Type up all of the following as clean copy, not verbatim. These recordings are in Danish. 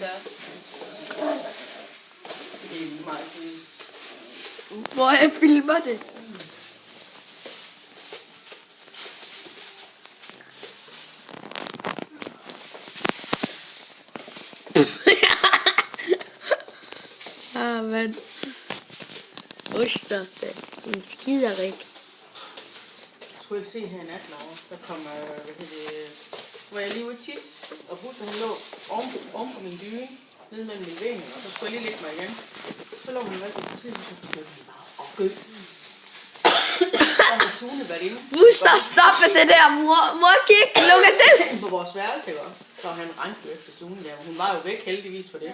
koncert. Det er lige meget siden. Hvor jeg filmer det. Men Oster, det en skiderik. Skulle jeg se her i nat, Laura? Der kom, hvor jeg lige ude tisse, og Buster han lå oven på min dyne, nede mellem mine ben, og så skulle jeg lige lægge mig igen. Så lå hun rigtig på tisse, så blev hun bare opgød. Og med Tune været inde. Buster, stop med det der, mor kan ikke lukke det. På vores værelse, ikke? Så han rankede efter Tune der, hun var jo væk heldigvis for det.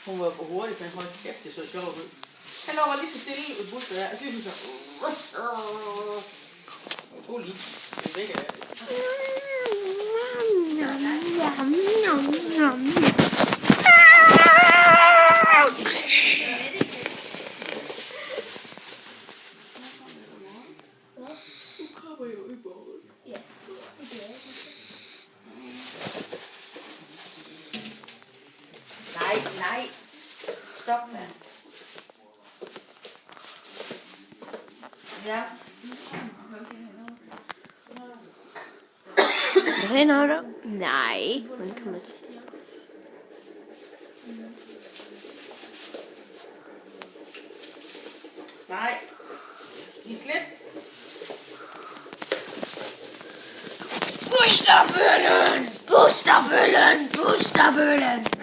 Hun var for hurtig, men hold kæft, det så sjovt ud. Han lå lige så stille ud Buster der, og så lige så... God lige. Det er væk af det. Nej. Stop, mand. Ja. Hvorhen har du? Nej, man kan man se. Nej. I slip. Busterbøllen! Busterbøllen! Busterbøllen!